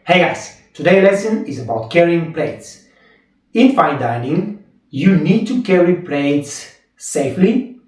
Hey guys, today's lesson is about carrying plates. In fine dining, you need to carry plates safely,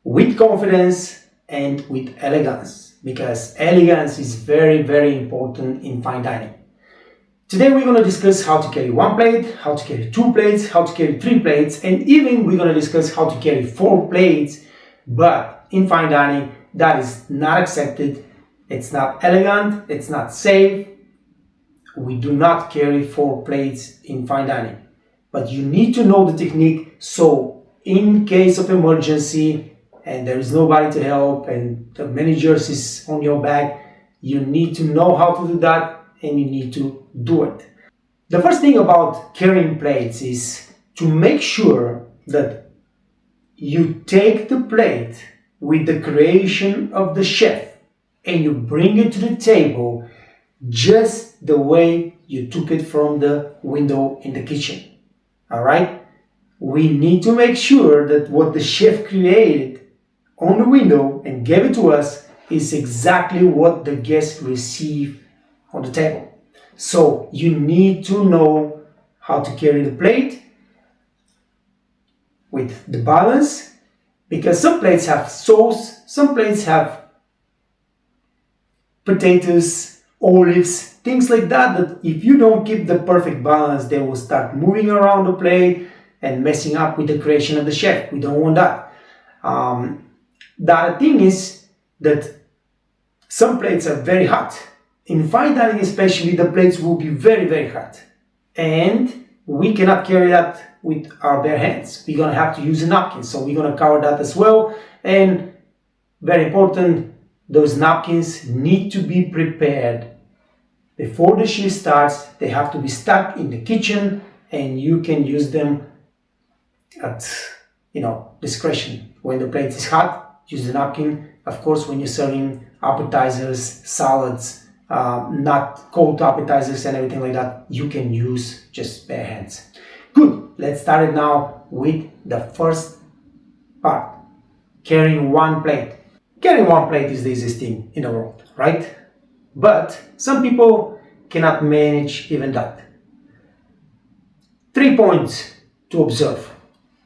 with confidence and with elegance, because elegance is very important in fine dining. Today we're going to discuss how to carry one plate, how to carry two plates, how to carry three plates, and even we're going to discuss how to carry four plates. But in fine dining, that is not accepted. It's not elegant, it's not safe. We do not carry four plates in fine dining. But you need to know the technique, so in case of emergency and there is nobody to help and the manager is on your back, you need to know how to do that and you need to do it. The first thing about carrying plates is to make sure that you take the plate with the creation of the chef and you bring it to the table just the way you took it from the window in the kitchen. Alright? We need to make sure that what the chef created on the window and gave it to us is exactly what the guests receive on the table. So you need to know how to carry the plate with the balance, because some plates have sauce, some plates have potatoes, olives, things like that, that if you don't keep the perfect balance, they will start moving around the plate and messing up with the creation of the chef. We don't want that. The other thing is that some plates are very hot. In fine dining especially, the plates will be very hot. And we cannot carry that with our bare hands. We're going to have to use a napkin. So we're going to cover that as well. And very important, those napkins need to be prepared before the shift starts. They have to be stuck in the kitchen and you can use them at discretion. When the plate is hot, use the napkin. Of course, when you're serving appetizers, salads, not cold appetizers and everything like that, you can use just bare hands. Good, let's start it now with the first part, carrying one plate. Carrying one plate is the easiest thing in the world, right? But some people cannot manage even that. 3 points to observe.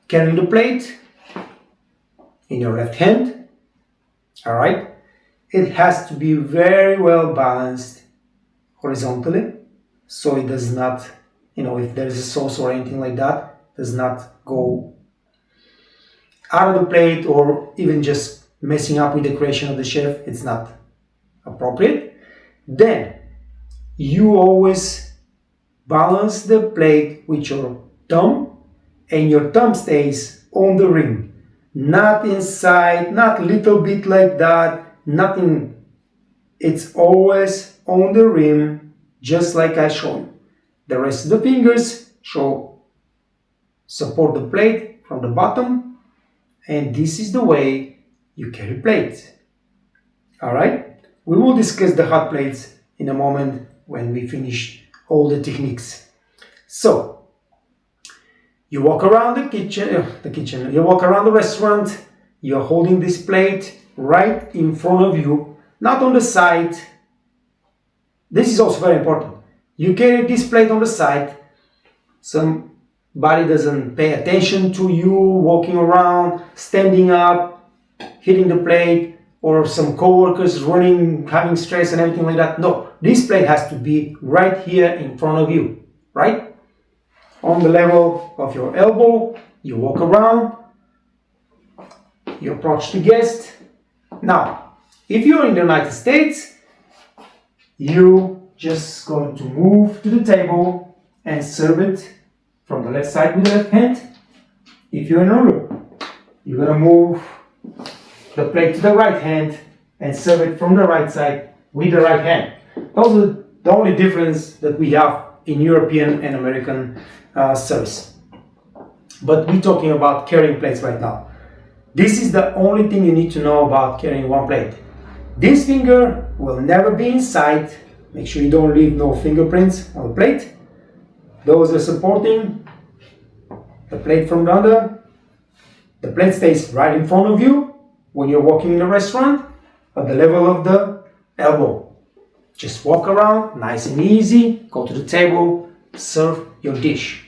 Carrying the plate in your left hand, all right? It has to be very well balanced horizontally, so it does not, if there is a sauce or anything like that, does not go out of the plate or even just messing up with the creation of the chef. It's not appropriate. Then you always balance the plate with your thumb, and your thumb stays on the rim, not inside, not little bit like that, nothing. It's always on the rim, just like I showed you. The rest of the fingers support the plate from the bottom, and this is the way you carry plates. Alright? We will discuss the hot plates in a moment when we finish all the techniques. So, you walk around you walk around the restaurant, you're holding this plate right in front of you, not on the side. This is also very important. You carry this plate on the side. Somebody doesn't pay attention to you walking around, standing up, hitting the plate, or some co-workers running, having stress and everything like that. No, this plate has to be right here in front of you, right? On the level of your elbow, you walk around, you approach the guest. Now, if you're in the United States, you just going to move to the table and serve it from the left side with the left hand. If you're in Europe, you're going to move the plate to the right hand and serve it from the right side with the right hand. Those are the only difference that we have in European and American service. But we're talking about carrying plates right now. This is the only thing you need to know about carrying one plate. This finger will never be inside. Make sure you don't leave no fingerprints on the plate. Those are supporting the plate from the under. The plate stays right in front of you when you're walking in a restaurant at the level of the elbow. Just walk around, nice and easy, go to the table, serve your dish.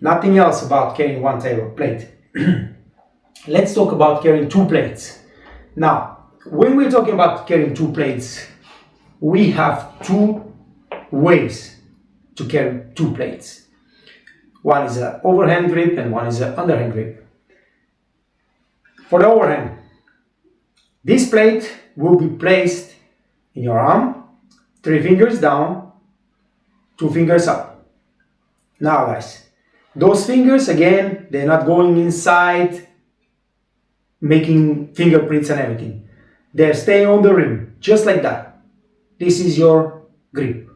Nothing else about carrying one table plate. Let's talk about carrying two plates. Now, when we're talking about carrying two plates, we have two ways to carry two plates. One is an overhand grip and one is an underhand grip. For the overhand, this plate will be placed in your arm, 3 fingers down, 2 fingers up. Now guys, those fingers again, they're not going inside making fingerprints and everything. They're staying on the rim, just like that. This is your grip.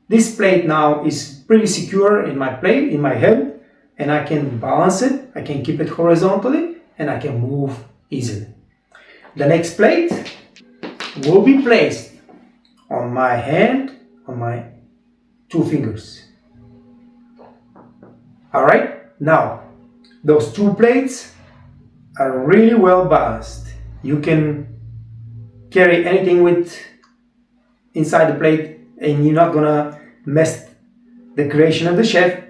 This plate now is pretty secure in my plate, in my hand, and I can balance it, I can keep it horizontally, and I can move easily. The next plate will be placed on my hand, on my 2 fingers. Alright, now those 2 plates are really well balanced. You can carry anything with inside the plate and you're not gonna mess the creation of the chef,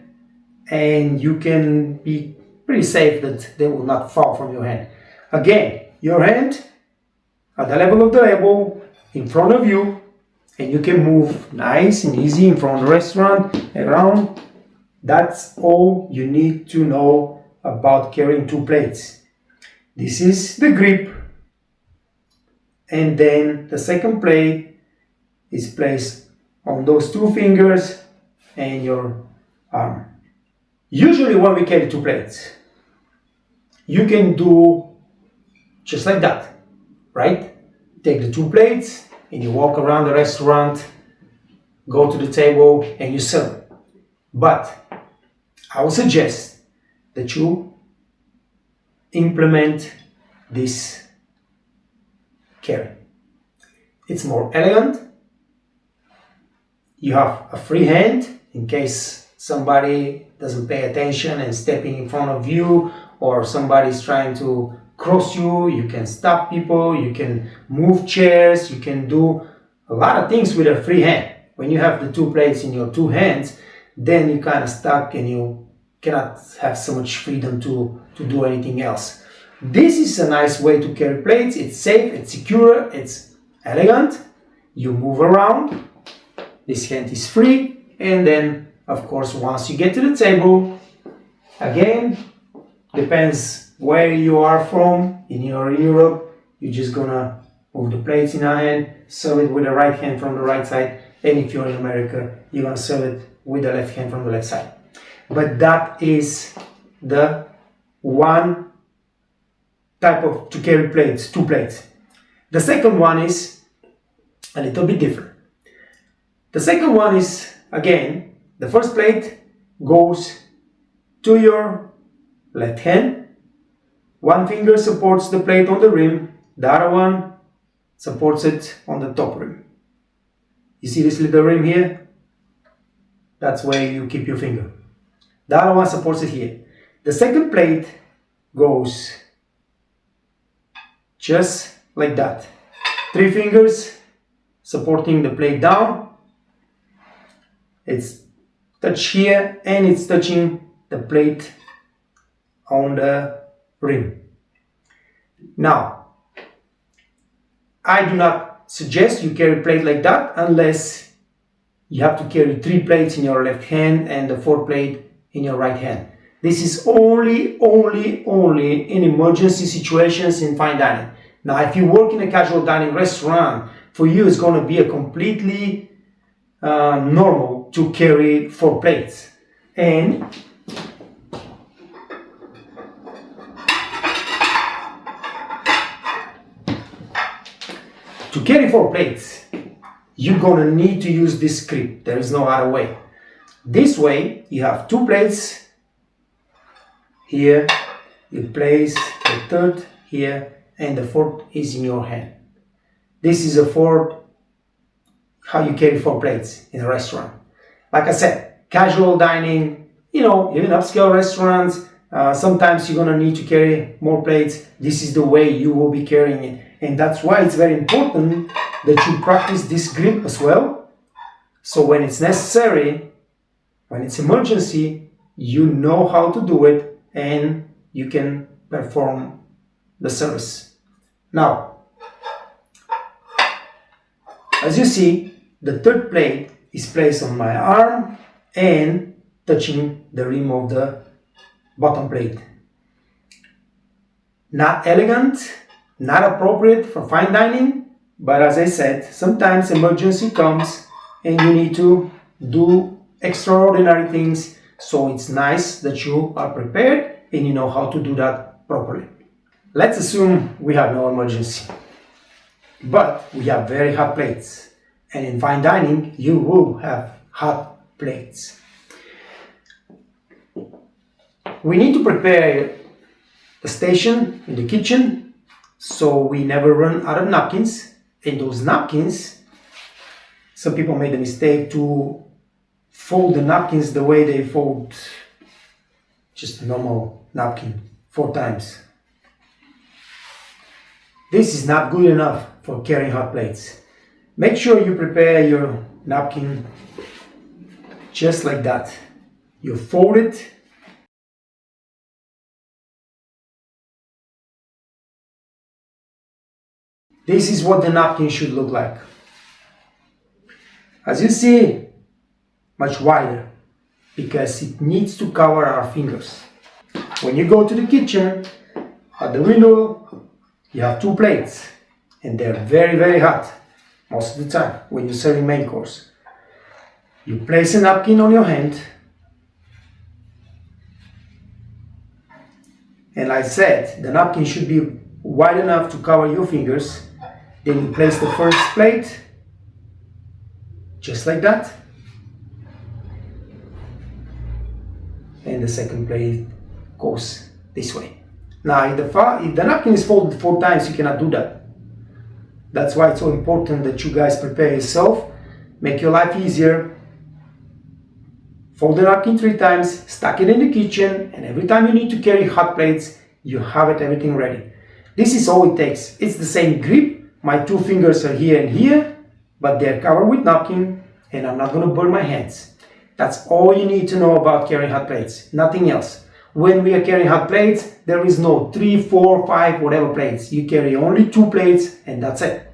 and you can be pretty safe that they will not fall from your hand. Again, your hand at the level of the table in front of you, and you can move nice and easy in front of the restaurant, around. That's all you need to know about carrying 2 plates. This is the grip, and then the second plate is placed on those 2 fingers and your arm. Usually when we carry 2 plates, you can do just like that, right? Take the 2 plates and you walk around the restaurant, go to the table and you serve it. But I would suggest that you implement this carry. It's more elegant. You have a free hand in case somebody doesn't pay attention and stepping in front of you, or somebody's trying to cross you. You can stop people, you can move chairs, you can do a lot of things with a free hand. When you have the 2 plates in your 2 hands, then you're kind of stuck and you cannot have so much freedom to do anything else. This is a nice way to carry plates. It's safe, it's secure, it's elegant. You move around, this hand is free, and then of course once you get to the table, again, depends where you are from. In Europe, you're just gonna move the plates in your hand, serve it with the right hand from the right side, and if you're in America, you're gonna serve it with the left hand from the left side. But that is the one type of to carry plates, 2 plates. The second one is a little bit different. The second one is, again, the first plate goes to your left hand. 1 finger supports the plate on the rim, the other one supports it on the top rim. You see this little rim here? That's where you keep your finger. The other one supports it here. The second plate goes just like that. 3 fingers supporting the plate down. It's touched here and it's touching the plate on the rim. Now, I do not suggest you carry a plate like that unless you have to carry 3 plates in your left hand and the 4th plate in your right hand. This is only in emergency situations in fine dining. Now, if you work in a casual dining restaurant, for you it's going to be a completely normal to carry 4 plates. And to carry 4 plates, you're going to need to use this grip. There is no other way. This way, you have 2 plates here, you place the 3rd here, and the 4th is in your hand. This is a 4th, how you carry 4 plates in a restaurant. Like I said, casual dining, even upscale restaurants, sometimes you're going to need to carry more plates. This is the way you will be carrying it. And that's why it's very important that you practice this grip as well. So when it's necessary, when it's emergency, you know how to do it and you can perform the service. Now, as you see, the third plate is placed on my arm and touching the rim of the bottom plate. Not elegant, not appropriate for fine dining, but as I said, sometimes emergency comes and you need to do extraordinary things, so it's nice that you are prepared and you know how to do that properly. Let's assume we have no emergency, but we have very hot plates, and in fine dining you will have hot plates. We need to prepare the station in the kitchen so we never run out of napkins. And those napkins, some people made the mistake to fold the napkins the way they fold just a normal napkin 4 times. This is not good enough for carrying hot plates. Make sure you prepare your napkin just like that. You fold it. This is what the napkin should look like. As you see, much wider, because it needs to cover our fingers. When you go to the kitchen, at the window, you have 2 plates, and they're very, very hot most of the time when you're serving main course. You place a napkin on your hand, and like I said, the napkin should be wide enough to cover your fingers. Then you place the first plate, just like that, and the second plate goes this way. Now, if the napkin is folded 4 times, you cannot do that. That's why it's so important that you guys prepare yourself, make your life easier. Fold the napkin 3 times, stack it in the kitchen, and every time you need to carry hot plates, you have everything ready. This is all it takes. It's the same grip. My 2 fingers are here and here, but they're covered with napkin, and I'm not going to burn my hands. That's all you need to know about carrying hot plates, nothing else. When we are carrying hot plates, there is no 3, 4, 5, whatever plates. You carry only 2 plates, and that's it.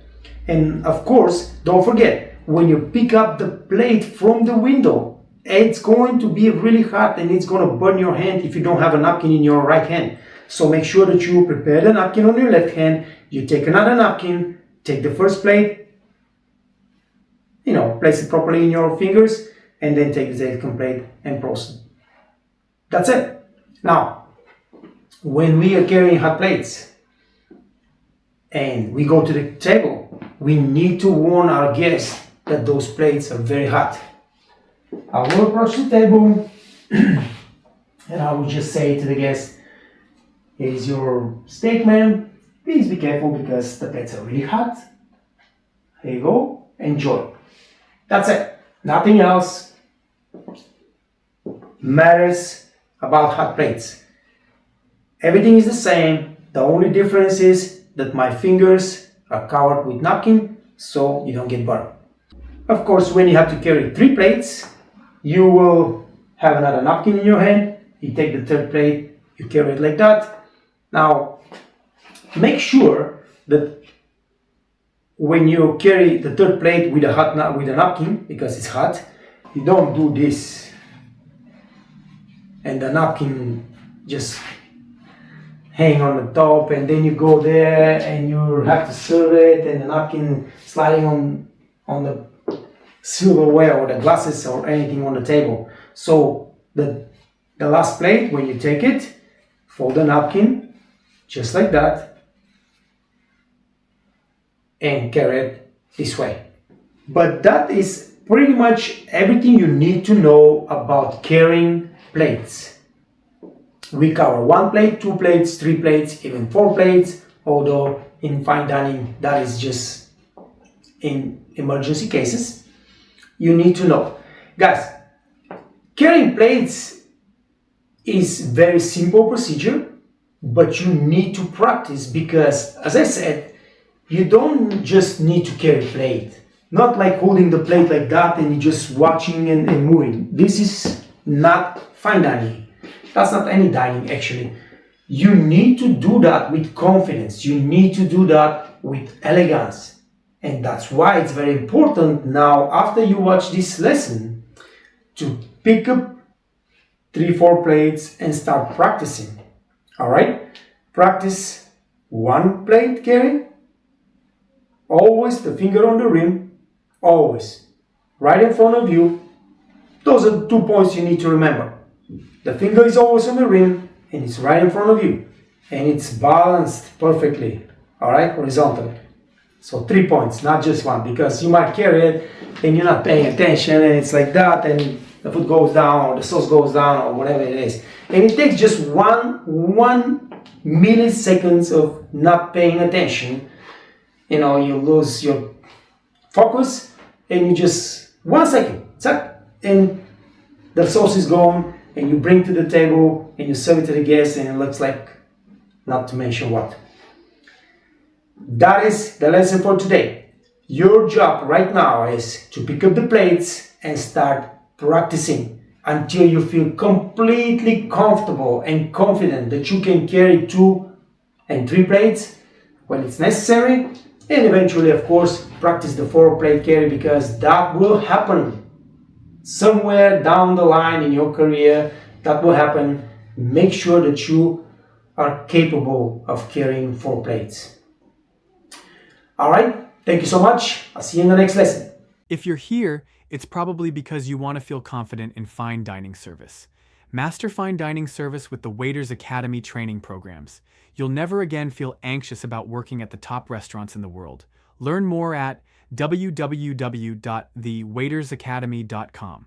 And of course, don't forget, when you pick up the plate from the window, it's going to be really hot and it's going to burn your hand if you don't have a napkin in your right hand. So make sure that you prepare the napkin on your left hand. You take another napkin, take the first plate, place it properly in your fingers, and then take the second plate and proceed. That's it. Now, when we are carrying hot plates and we go to the table, we need to warn our guests that those plates are very hot. I will approach the table and I will just say to the guest, "Here's your steak, ma'am. Please be careful because the plates are really hot. Here you go. Enjoy." That's it. Nothing else matters about hot plates. Everything is the same. The only difference is that my fingers are covered with napkin so you don't get burned. Of course, when you have to carry 3 plates, you will have another napkin in your hand. You take the third plate, you carry it like that. Now, make sure that when you carry the third plate with a napkin, because it's hot, you don't do this and the napkin just hang on the top, and then you go there and you have to serve it, and the napkin sliding on the silverware or the glasses or anything on the table. So the last plate, when you take it, fold the napkin just like that and carry it this way. But that is pretty much everything you need to know about carrying plates. We cover 1 plate, 2 plates, 3 plates, even 4 plates, although in fine dining that is just in emergency cases. You need to know. Guys, carrying plates is very simple procedure, but you need to practice because, as I said, You don't just need to carry plate. Not like holding the plate like that and you're just watching and moving. This is not fine dining. That's not any dining actually. You need to do that with confidence. You need to do that with elegance. And that's why it's very important now, after you watch this lesson, to pick up 3-4 plates and start practicing. Alright? Practice one plate carry. Always the finger on the rim. Always. Right in front of you. Those are 2 points you need to remember. The finger is always on the rim and it's right in front of you. And it's balanced perfectly. Alright? Horizontally. So 3 points, not just one, because you might carry it and you're not paying attention and it's like that and the food goes down or the sauce goes down or whatever it is. And it takes just one milliseconds of not paying attention. You know, you lose your focus and you just 1 second, and the sauce is gone and you bring to the table and you serve it to the guests and it looks like not to mention what. That is the lesson for today. Your job right now is to pick up the plates and start practicing until you feel completely comfortable and confident that you can carry 2 and 3 plates when it's necessary, and eventually, of course, practice the 4-plate carry, because that will happen somewhere down the line in your career. That will happen. Make sure that you are capable of carrying 4 plates. Alright, thank you so much. I'll see you in the next lesson. If you're here, it's probably because you want to feel confident in fine dining service. Master fine dining service with the Waitress Academy training programs. You'll never again feel anxious about working at the top restaurants in the world. Learn more at www.thewaitersacademy.com.